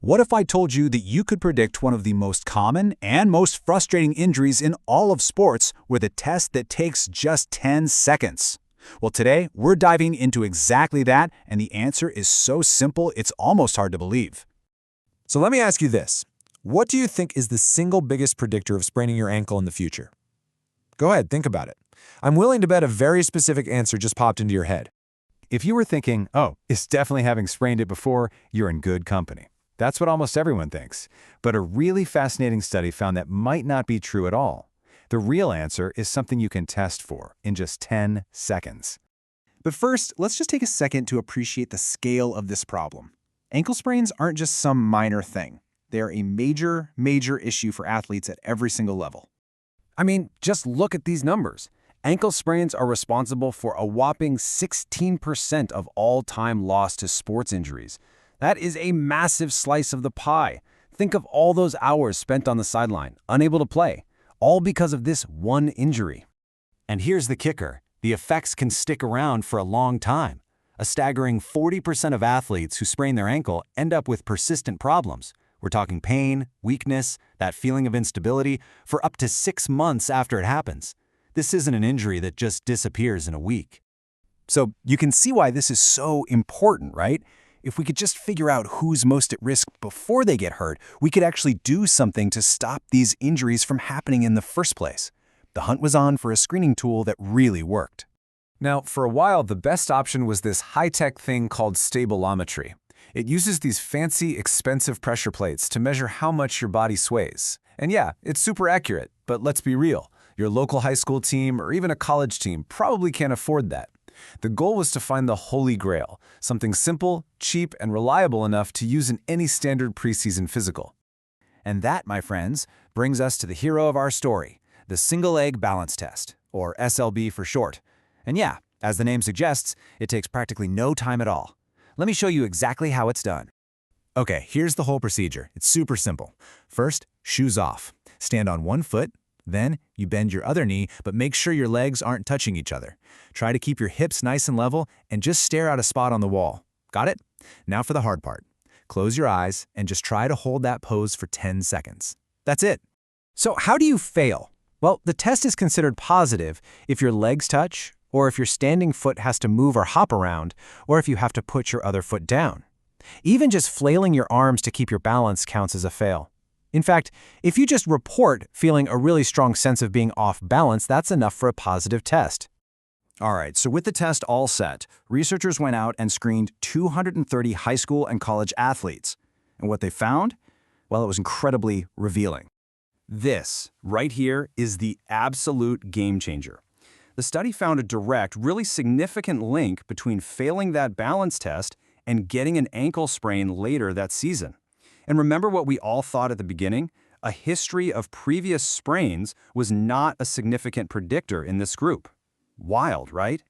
What if I told you that you could predict one of the most common and most frustrating injuries in all of sports with a test that takes just 10 seconds? Well, today we're diving into exactly that, and the answer is so simple it's almost hard to believe. So let me ask you this. What do you think is the single biggest predictor of spraining your ankle in the future? Go ahead, think about it. I'm willing to bet a very specific answer just popped into your head. If you were thinking, oh, it's definitely having sprained it before, you're in good company. That's what almost everyone thinks. But a really fascinating study found that might not be true at all. The real answer is something you can test for in just 10 seconds. But first, let's just take a second to appreciate the scale of this problem. Ankle sprains aren't just some minor thing. They're a major, major issue for athletes at every single level. I mean, just look at these numbers. Ankle sprains are responsible for a whopping 16% of all-time loss to sports injuries. That is a massive slice of the pie. Think of all those hours spent on the sideline, unable to play, all because of this one injury. And here's the kicker. The effects can stick around for a long time. A staggering 40% of athletes who sprain their ankle end up with persistent problems. We're talking pain, weakness, that feeling of instability for up to 6 months after it happens. This isn't an injury that just disappears in a week. So you can see why this is so important, right? If we could just figure out who's most at risk before they get hurt, we could actually do something to stop these injuries from happening in the first place. The hunt was on for a screening tool that really worked. Now, for a while, the best option was this high-tech thing called stabilometry. It uses these fancy, expensive pressure plates to measure how much your body sways. And yeah, it's super accurate, but let's be real. Your local high school team or even a college team probably can't afford that. The goal was to find the holy grail, something simple, cheap, and reliable enough to use in any standard preseason physical. And that, my friends, brings us to the hero of our story, the single-leg balance test, or SLB for short. And yeah, as the name suggests, it takes practically no time at all. Let me show you exactly how it's done. Okay, here's the whole procedure. It's super simple. First, shoes off. Stand on one foot. Then, you bend your other knee, but make sure your legs aren't touching each other. Try to keep your hips nice and level and just stare at a spot on the wall. Got it? Now for the hard part. Close your eyes and just try to hold that pose for 10 seconds. That's it. So how do you fail? Well, the test is considered positive if your legs touch, or if your standing foot has to move or hop around, or if you have to put your other foot down. Even just flailing your arms to keep your balance counts as a fail. In fact, if you just report feeling a really strong sense of being off balance, that's enough for a positive test. All right, so with the test all set, researchers went out and screened 230 high school and college athletes. And what they found? Well, it was incredibly revealing. This, right here, is the absolute game changer. The study found a direct, really significant link between failing that balance test and getting an ankle sprain later that season. And remember what we all thought at the beginning? A history of previous sprains was not a significant predictor in this group. Wild, right?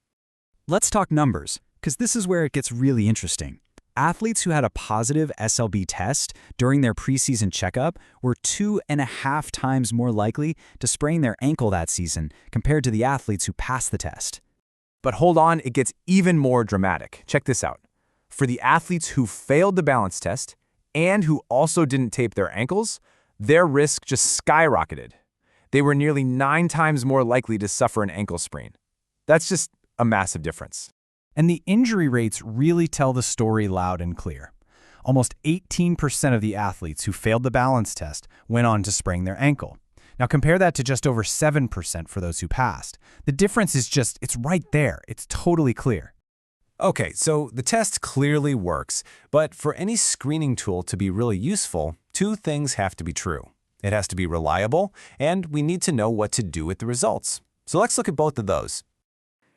Let's talk numbers, because this is where it gets really interesting. Athletes who had a positive SLB test during their preseason checkup were 2.5 times more likely to sprain their ankle that season compared to the athletes who passed the test. But hold on, it gets even more dramatic. Check this out. For the athletes who failed the balance test and who also didn't tape their ankles, their risk just skyrocketed. They were nearly 9 times more likely to suffer an ankle sprain. That's just a massive difference. And the injury rates really tell the story loud and clear. Almost 18% of the athletes who failed the balance test went on to sprain their ankle. Now compare that to just over 7% for those who passed. The difference is it's right there. It's totally clear. Okay, so the test clearly works, but for any screening tool to be really useful, 2 things have to be true. It has to be reliable, and we need to know what to do with the results. So let's look at both of those.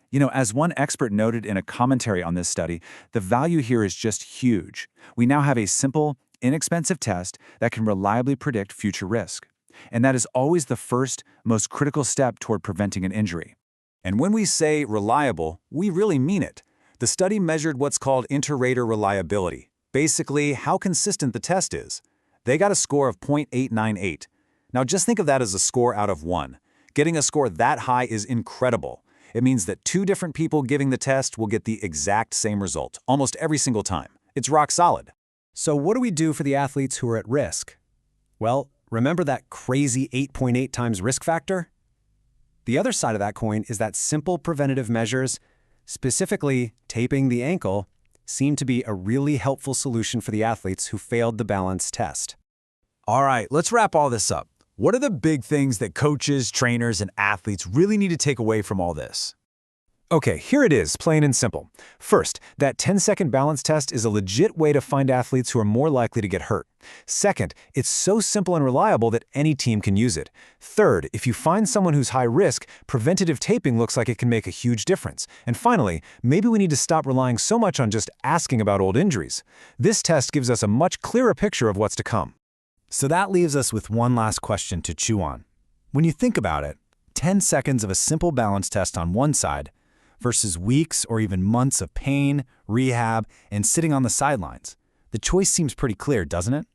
You know, as one expert noted in a commentary on this study, the value here is just huge. We now have a simple, inexpensive test that can reliably predict future risk. And that is always the first, most critical step toward preventing an injury. And when we say reliable, we really mean it. The study measured what's called inter-rater reliability, basically how consistent the test is. They got a score of 0.898. Now just think of that as a score out of 1. Getting a score that high is incredible. It means that 2 different people giving the test will get the exact same result, almost every single time. It's rock solid. So what do we do for the athletes who are at risk? Well, remember that crazy 8.8 times risk factor? The other side of that coin is that simple preventative measures, specifically taping the ankle, seem to be a really helpful solution for the athletes who failed the balance test. All right, let's wrap all this up. What are the big things that coaches, trainers, and athletes really need to take away from all this? Okay, here it is, plain and simple. First, that 10-second balance test is a legit way to find athletes who are more likely to get hurt. Second, it's so simple and reliable that any team can use it. Third, if you find someone who's high risk, preventative taping looks like it can make a huge difference. And finally, maybe we need to stop relying so much on just asking about old injuries. This test gives us a much clearer picture of what's to come. So that leaves us with one last question to chew on. When you think about it, 10 seconds of a simple balance test on one side versus weeks or even months of pain, rehab, and sitting on the sidelines. The choice seems pretty clear, doesn't it?